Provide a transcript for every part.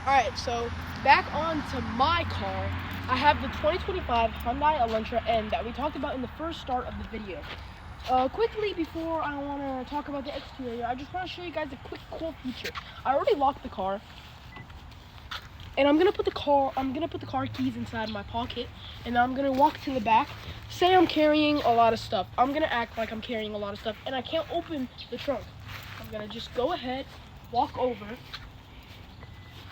Alright, so back on to my car. I have the 2025 Hyundai Elantra N that we talked about in the first start of the video. Quickly, before I want to talk about the exterior, I just want to show you guys a quick cool feature. I already locked the car, and I'm gonna put the car keys inside my pocket, and I'm gonna walk to the back. Say I'm carrying a lot of stuff. I'm gonna act like I'm carrying a lot of stuff, and I can't open the trunk. I'm gonna just go ahead, walk over.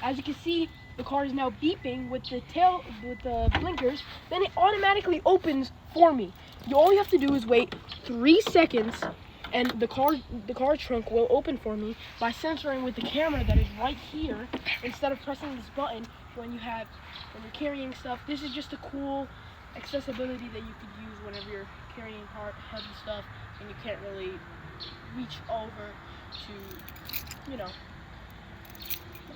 As you can see, the car is now beeping with the blinkers. Then it automatically opens for me. All you have to do is wait 3 seconds, and the car trunk will open for me by sensoring with the camera that is right here instead of pressing this button when you're carrying stuff. This is just a cool accessibility that you could use whenever you're carrying heavy stuff and you can't really reach over to,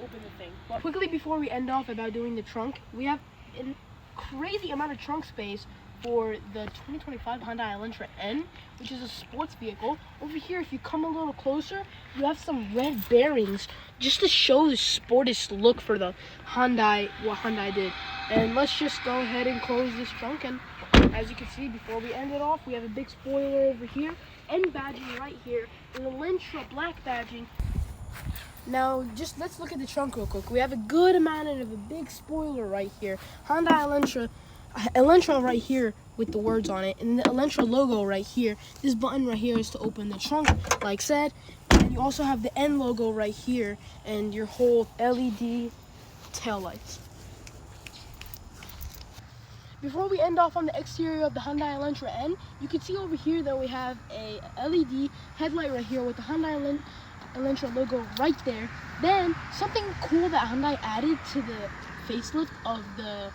open the thing. But quickly, before we end off about doing the trunk, we have a crazy amount of trunk space for the 2025 Hyundai Elantra N, which is a sports vehicle. Over here, if you come a little closer, you have some red bearings just to show the sportish look for the Hyundai, what Hyundai did. And let's just go ahead and close this trunk. And as you can see, before we end it off, we have a big spoiler over here, N badging right here, and the Elantra black badging. Now, just let's look at the trunk real quick. We have a good amount of a big spoiler right here. Hyundai Elantra right here with the words on it, and the Elantra logo right here. This button right here is to open the trunk, like said. And you also have the N logo right here, and your whole LED taillights. Before we end off on the exterior of the Hyundai Elantra N, you can see over here that we have a LED headlight right here with the Hyundai Elantra logo right there. Then something cool that Hyundai added to the facelift of the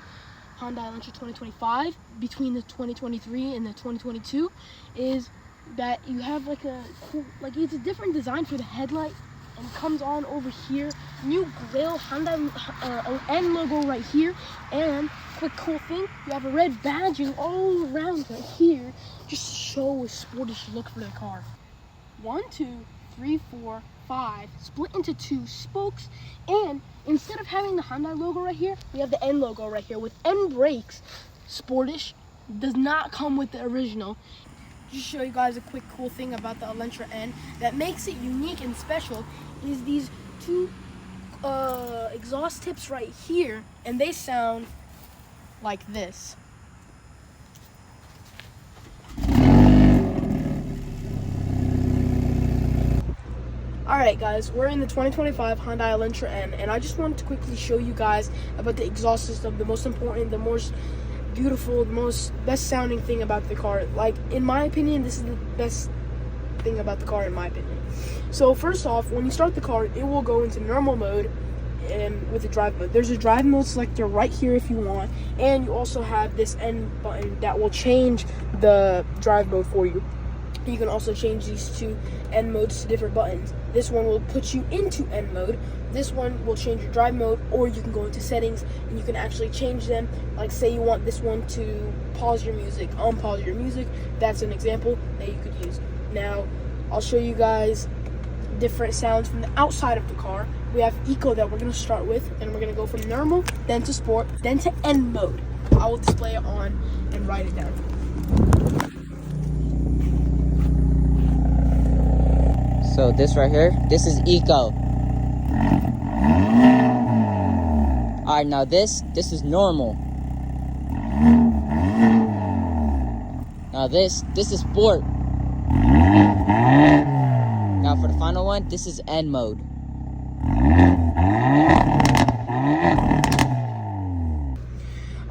Hyundai Elantra 2025 between the 2023 and the 2022 is that you have like a cool, it's a different design for the headlight, and it comes on over here. New grille Hyundai N logo right here, and quick cool thing, you have a red badging all around right here, just to show a sportish look for the car. 1, 2, 3, 4, 5 split into 2 spokes, and instead of having the Hyundai logo right here, we have the N logo right here with N brakes. Sportish, does not come with the original. Just show you guys a quick cool thing about the Elantra N that makes it unique and special is these 2 exhaust tips right here, and they sound like this. Alright guys, we're in the 2025 Hyundai Elantra N, and I just wanted to quickly show you guys about the exhaust system, the most important, the most beautiful, the best sounding thing about the car. Like, in my opinion, this is the best thing about the car, in my opinion. So first off, when you start the car, it will go into normal mode and with the drive mode. There's a drive mode selector right here if you want, and you also have this N button that will change the drive mode for you. You can also change these 2 N modes to different buttons. This one will put you into N mode. This one will change your drive mode, or you can go into settings and you can actually change them. Like, say you want this one to pause your music, unpause your music. That's an example that you could use. Now, I'll show you guys different sounds from the outside of the car. We have Eco that we're going to start with, and we're going to go from normal, then to sport, then to N mode. I will display it on and write it down. So this right here, this is Eco. Alright, now this is normal. Now this is sport. Now for the final one, this is N mode.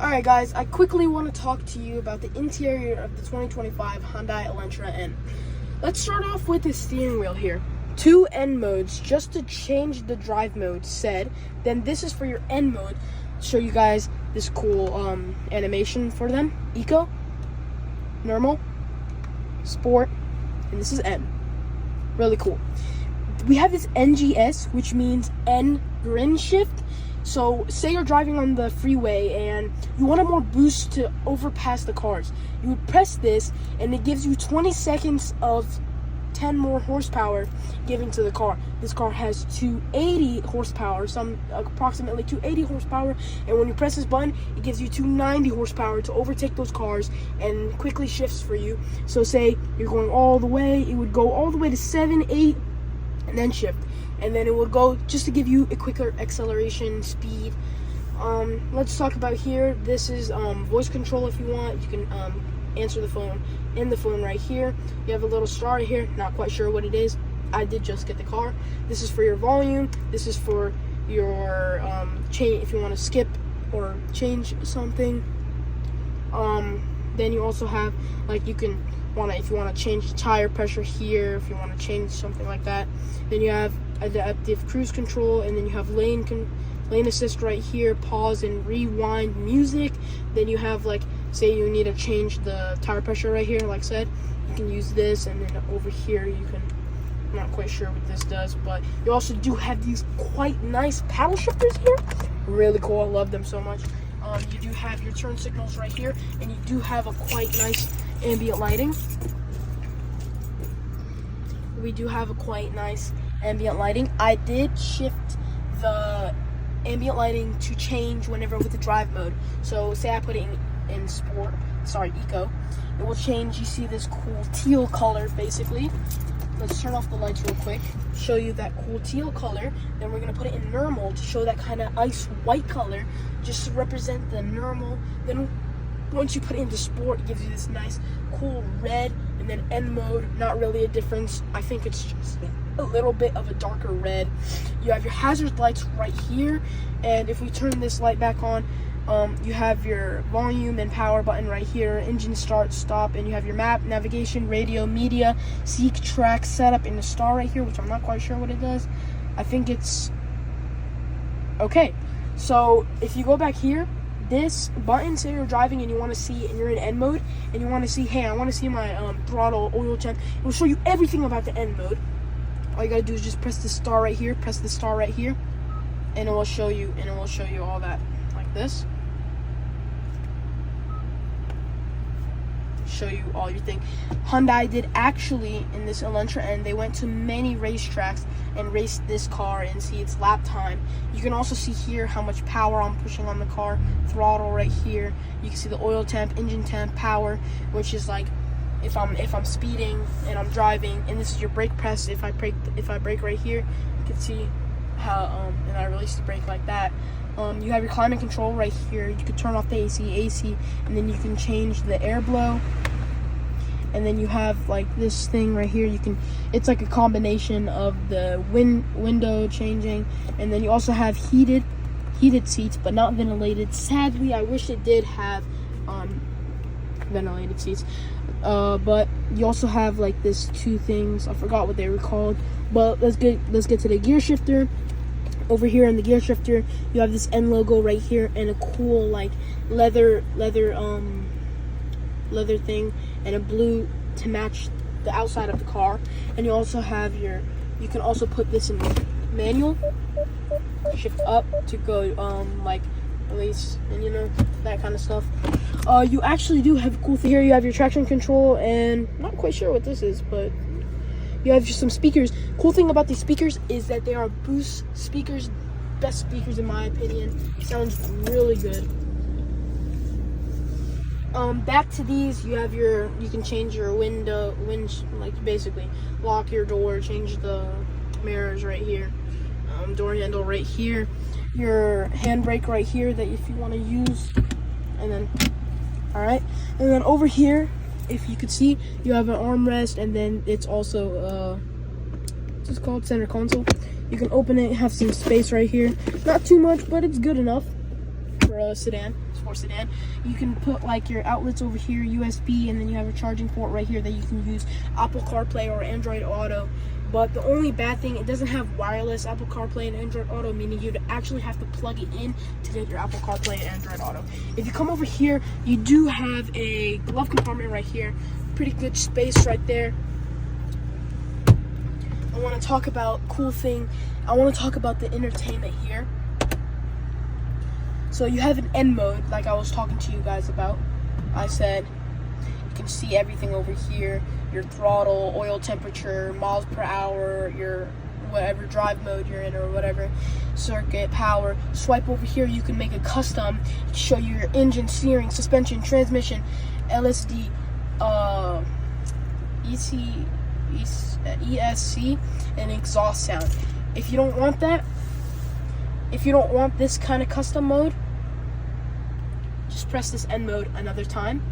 Alright guys, I quickly want to talk to you about the interior of the 2025 Hyundai Elantra N. Let's start off with the steering wheel here. 2 N modes just to change the drive mode said. Then this is for your N mode. Show you guys this cool animation for them. Eco, normal, sport, and this is N. Really cool. We have this NGS, which means N grin shift. So say you're driving on the freeway and you want a more boost to overpass the cars. You would press this and it gives you 20 seconds of 10 more horsepower given to the car. This car has 280 horsepower, approximately 280 horsepower, and when you press this button, it gives you 290 horsepower to overtake those cars and quickly shifts for you. So say you're going all the way, it would go all the way to 7, 8, and then shift. And then it would go just to give you a quicker acceleration speed. Let's talk about here. This is voice control. If you want, you can answer the phone in the phone right here. You have a little star right here, not quite sure what it is. I did just get the car. This is for your volume. This is for your change if you want to skip or change something. Then you also have, like, if you want to change the tire pressure here, if you want to change something like that. Then you have adaptive cruise control, and then you have lane assist right here, pause and rewind music. Then you have, like, say you need to change the tire pressure right here, like I said, you can use this. And then over here you can, I'm not quite sure what this does, but you also do have these quite nice paddle shifters here. Really cool, I love them so much. You do have your turn signals right here, and you do have a quite nice ambient lighting. We do have a quite nice ambient lighting. I did shift the ambient lighting to change whenever with the drive mode. So say I put it in eco, it will change. You see this cool teal color basically. Let's turn off the lights real quick, show you that cool teal color. Then we're gonna put it in normal to show that kind of ice white color, just to represent the normal. Then once you put it into sport, it gives you this nice cool red. And then N mode, not really a difference. I think it's just a little bit of a darker red. You have your hazard lights right here, and if we turn this light back on, you have your volume and power button right here, engine start, stop, and you have your map, navigation, radio, media, seek, track, setup, and the star right here, which I'm not quite sure what it does. I think it's okay. So if you go back here, this button, say you're driving and you want to see, and you're in N mode, and you want to see, hey, I want to see my throttle, oil temp, it will show you everything about the N mode. All you gotta do is just press the star right here, and it will show you, all that, like this. Show you all your thing. Hyundai did actually, in this Elantra N, they went to many racetracks and raced this car and see its lap time. You can also see here how much power I'm pushing on the car, throttle right here. You can see the oil temp, engine temp, power, which is like if I'm speeding and I'm driving, and this is your brake press. If I brake right here, you can see how and I release the brake like that. You have your climate control right here. You can turn off the AC, and then you can change the air blow. And then you have like this thing right here. It's like a combination of the window changing, and then you also have heated seats, but not ventilated. Sadly, I wish it did have ventilated seats. But you also have like this two things. I forgot what they were called. But let's get to the gear shifter. Over here in the gear shifter, you have this N logo right here, and a cool like leather thing, and a blue to match the outside of the car. And you also have you can also put this in manual, shift up to go like release, and that kind of stuff. You actually do have a cool thing here. You have your traction control, and I'm not quite sure what this is, but you have just some speakers. Cool thing about these speakers is that they are Boost speakers, best speakers in my opinion. Sounds really good. Back to these, you can change your like basically lock your door, change the mirrors right here, door handle right here, your handbrake right here that if you want to use, and then over here, if you could see, you have an armrest, and then it's also what's this called, center console. You can open it, have some space right here, not too much, but it's good enough for a sedan. Sports sedan. You can put like your outlets over here, USB, and then you have a charging port right here that you can use Apple CarPlay or Android Auto. But the only bad thing, it doesn't have wireless Apple CarPlay and Android Auto, meaning you'd actually have to plug it in to get your Apple CarPlay and Android Auto. If you come over here, you do have a glove compartment right here. Pretty good space right there. I want to talk about I want to talk about the entertainment here. So you have an N mode, like I was talking to you guys about. I said you can see everything over here. your throttle, oil temperature, miles per hour, your whatever drive mode you're in or whatever, circuit, power. Swipe over here, you can make a custom, show you your engine, steering, suspension, transmission, LSD, ESC, and exhaust sound. If you don't want that, if you don't want this kind of custom mode, just press this N mode another time,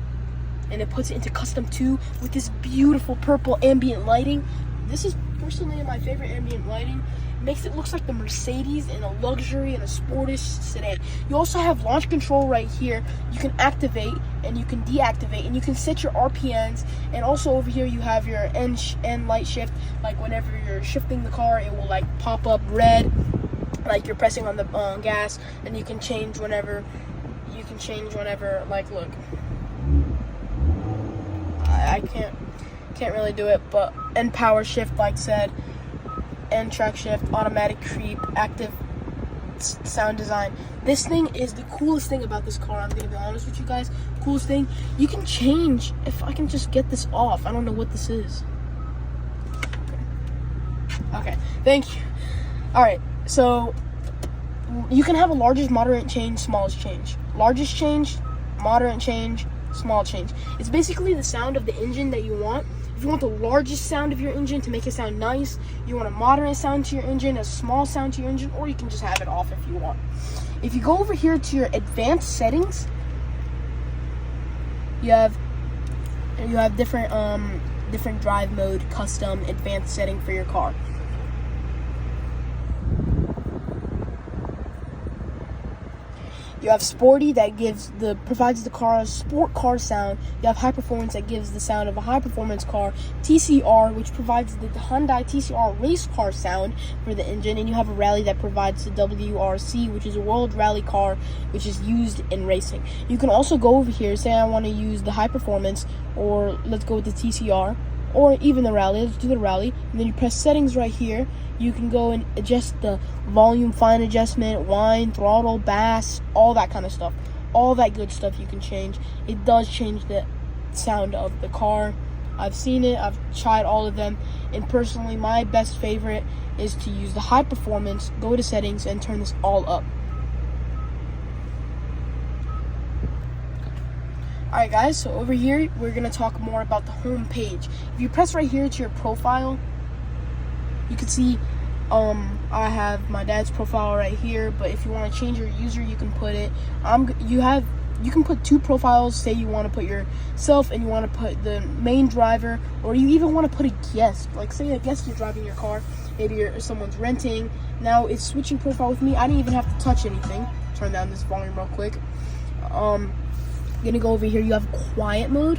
and it puts it into custom 2 with this beautiful purple ambient lighting. This is personally my favorite ambient lighting. It makes it look like the Mercedes in a luxury and a sportish sedan. You also have launch control right here. You can activate and you can deactivate, and you can set your RPMs. And also over here you have your N light shift. Like whenever you're shifting the car, it will like pop up red, like you're pressing on the gas, and you can change whenever. Like, look, I can't really do it, but N power shift, like said, N track shift, automatic creep, active sound design. This thing is the coolest thing about this car. I'm gonna be honest with you guys. Coolest thing, you can change. If I can just get this off, I don't know what this is. Okay, thank you. All right, so you can have a largest, moderate change, smallest change. Largest change, moderate change, small change. It's basically the sound of the engine that you want. If you want the largest sound of your engine to make it sound nice, you want a moderate sound to your engine, a small sound to your engine, or you can just have it off if you want. If you go over here to your advanced settings, you have different drive mode, custom, advanced setting for your car. You have sporty that provides the car a sport car sound. You have high performance that gives the sound of a high performance car. TCR, which provides the Hyundai TCR race car sound for the engine, and you have a rally that provides the WRC, which is a world rally car, which is used in racing. You can also go over here, say I want to use the high performance, or let's go with the TCR, or even the rally. Let's do the rally, and then you press settings right here. You can go and adjust the volume, fine adjustment, whine, throttle, bass, all that kind of stuff. All that good stuff you can change. It does change the sound of the car. I've seen it, I've tried all of them, and personally my best favorite is to use the high performance, go to settings, and turn this all up. Alright guys, so over here we're going to talk more about the home page. If you press right here to your profile, you can see I have my dad's profile right here, but if you want to change your user, you can put it. You can put 2 profiles. Say you want to put yourself and you want to put the main driver, or you even want to put a guest. Like say a guest is driving your car, maybe someone's renting. Now it's switching profile with me. I didn't even have to touch anything. Turn down this volume real quick. Gonna go over here. You have quiet mode,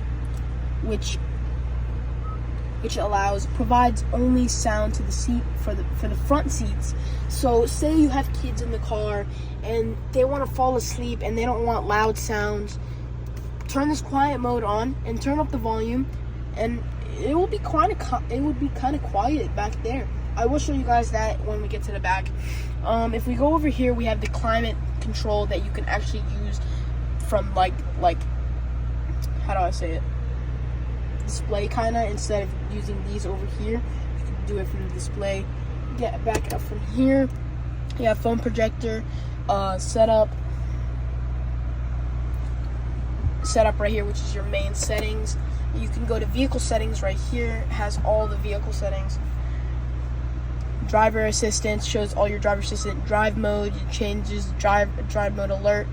which provides only sound to the seat for the front seats. So say you have kids in the car and they want to fall asleep and they don't want loud sounds, turn this quiet mode on and turn up the volume, and it will be kind of quiet back there. I will show you guys that when we get to the back. If we go over here, we have the climate control that you can actually use from like how do I say it? Display kind of, instead of using these over here, you can do it from the display. Get back up from here. You have phone projector, setup right here, which is your main settings. You can go to vehicle settings right here. It has all the vehicle settings. Driver assistance shows all your driver assistant. Drive mode, it changes drive mode alert.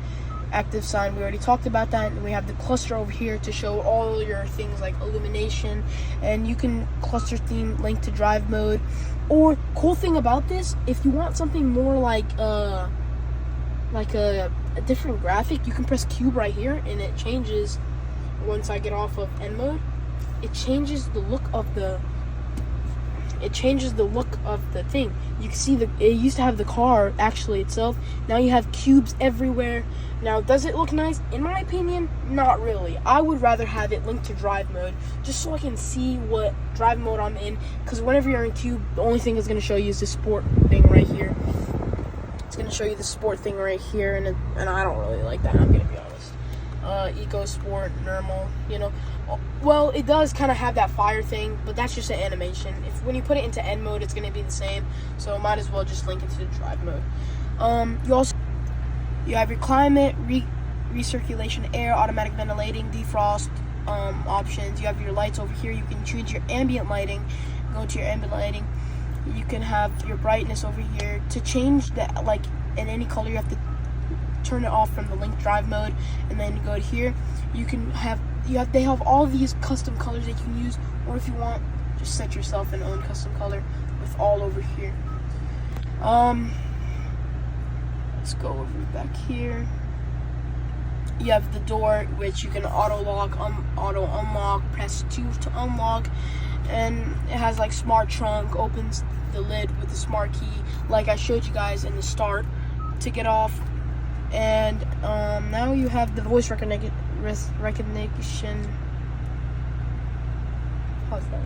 Active sign, we already talked about that. And we have the cluster over here to show all your things like illumination, and you can cluster theme link to drive mode. Or cool thing about this, if you want something more like a different graphic, you can press cube right here and it changes. Once I get off of N mode, it changes the look of the thing. You can see it used to have the car actually itself. Now you have cubes everywhere. Now, does it look nice? In my opinion, not really. I would rather have it linked to drive mode, just so I can see what drive mode I'm in. Because whenever you're in cube, the only thing it's going to show you is the sport thing right here. It's going to show you the sport thing right here, and I don't really like that, I'm going to be honest. Eco, Sport, Normal, you know. Well, it does kind of have that fire thing, but that's just an animation. When you put it into N mode, it's going to be the same, so might as well just link it to the drive mode. You have your climate, recirculation air, automatic ventilating, defrost options. You have your lights over here. You can choose your ambient lighting. Go to your ambient lighting. You can have your brightness over here. To change that, like in any color, you have to turn it off from the link drive mode, and then you go to here. You can have they have all these custom colors that you can use, or if you want, just set yourself an own custom color with all over here. Let's go over back here. You have the door, which you can auto lock, auto unlock, press 2 to unlock, and it has like smart trunk, opens the lid with the smart key, like I showed you guys in the start, to get off. And now you have the voice recognition. How's that?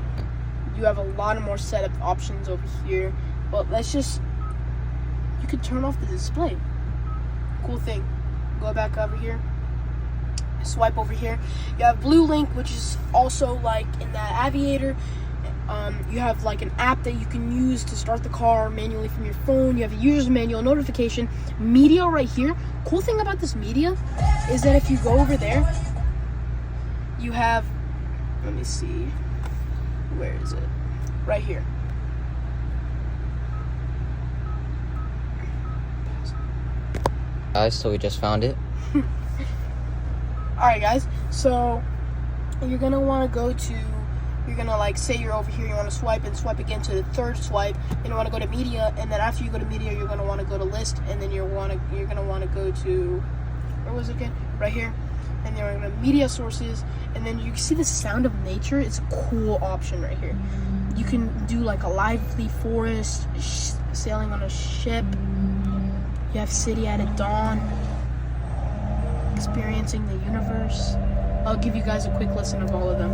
You have a lot of more setup options over here, but you can turn off the display. Cool thing. Go back over here. Swipe over here. You have Blue Link, which is also like in that Aviator. You have like an app that you can use to start the car manually from your phone. You have a user's manual, notification, media right here. Cool thing about this media is that if you go over there, you have, let me see, where is it? Right here. Guys, so we just found it. Alright guys, so you're gonna want to you're gonna like say you're over here, you want to swipe and swipe again to the third swipe, and you want to go to media, and then after you go to media, you're gonna want to go to list, and then you're gonna want to go to, where was it again? Right here. And then you're gonna media sources, and then you see the sound of nature. It's a cool option right here. You can do like a lively forest, sailing on a ship. You have city at dawn, experiencing the universe. I'll give you guys a quick listen of all of them.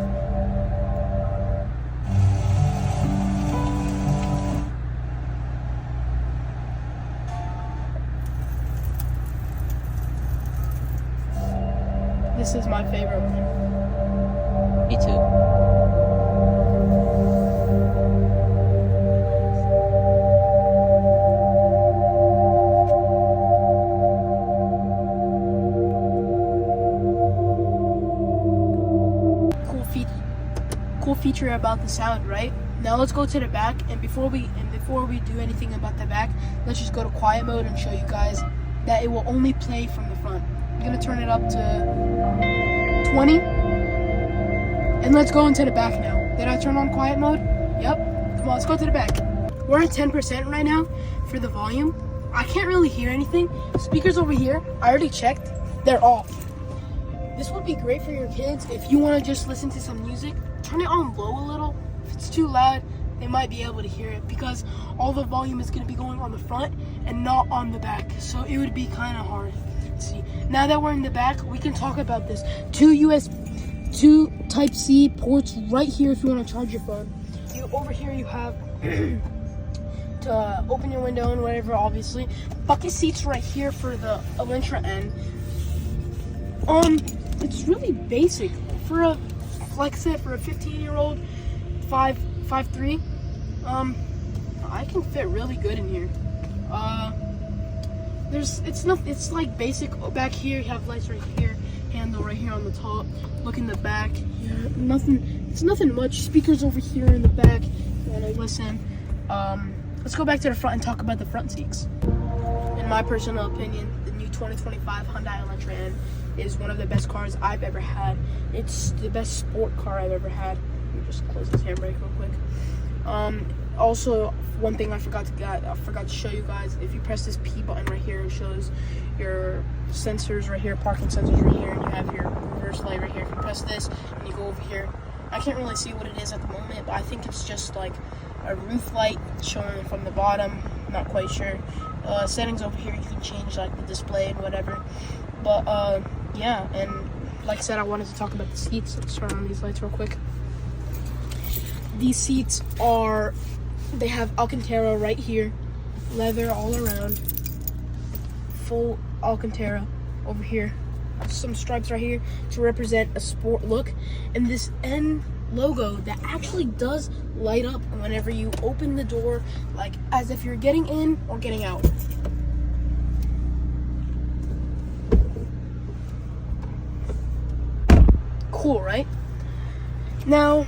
This is my favorite one. Me too. Cool feature about the sound, right? Now let's go to the back, and before we do anything about the back, let's just go to quiet mode and show you guys that it will only play from the front. I'm gonna turn it up to 20, and let's go into the back now. Did I turn on quiet mode? Yep. Come on, let's go to the back. We're at 10% right now for the volume. I can't really hear anything. Speakers over here, I already checked, they're off. This would be great for your kids if you want to just listen to some music. Turn it on low a little. If it's too loud, they might be able to hear it, because all the volume is going to be going on the front and not on the back. So it would be kind of hard. Let's see. Now that we're in the back, we can talk about this. Two Type-C ports right here if you want to charge your phone. Over here you have to open your window and whatever, obviously. Bucket seats right here for the Elantra N. It's really basic for a, like I said, for a 15-year-old, 5'3". I can fit really good in here. It's like basic. Back here you have lights right here, handle right here on the top. Look in the back. Yeah, it's nothing much. Speakers over here in the back. You wanna listen. Let's go back to the front and talk about the front seats. In my personal opinion, the new 2025 Hyundai Elantra N is one of the best cars I've ever had. It's the best sport car I've ever had. Let me just close this handbrake real quick. Also, one thing I forgot to show you guys. If you press this P button right here, it shows your sensors right here, parking sensors right here, and you have your reverse light right here. If you press this and you go over here, I can't really see what it is at the moment, but I think it's just like a roof light showing from the bottom. Not quite sure. Settings over here, you can change like the display and whatever. But yeah, and like I said, I wanted to talk about the seats. Let's turn on these lights real quick. These seats they have Alcantara right here, leather all around, full Alcantara over here. some stripes right here to represent a sport look, and this N logo that actually does light up whenever you open the door, like as if you're getting in or getting out. Cool, right? Now,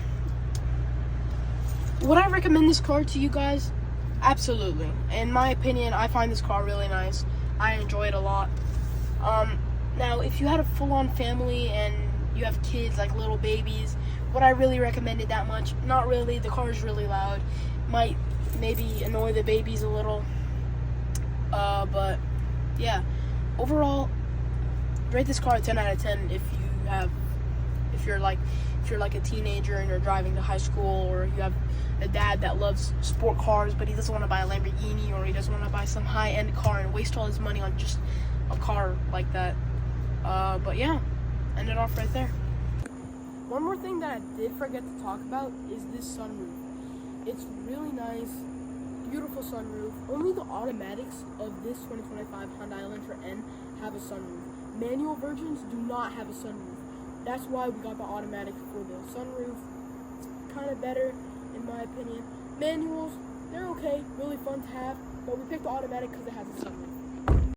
would I recommend this car to you guys? Absolutely. In my opinion, I find this car really nice. I enjoy it a lot. Now, if you had a full-on family and you have kids, like little babies, would I really recommend it that much? Not really. The car is really loud. Might maybe annoy the babies a little. But yeah, overall, rate this car a 10 out of 10 if you're like a teenager and you're driving to high school, or you have a dad that loves sport cars but he doesn't want to buy a Lamborghini, or he doesn't want to buy some high-end car and waste all his money on just a car like that. But yeah, end it off right there. One more thing that I did forget to talk about is this sunroof. It's really nice, beautiful sunroof. Only the automatics of this 2025 Hyundai Elantra N have a sunroof. Manual versions do not have a sunroof. That's why we got the automatic for the sunroof. It's kind of better, in my opinion. Manuals, they're okay, really fun to have, but we picked the automatic because it has a sunroof.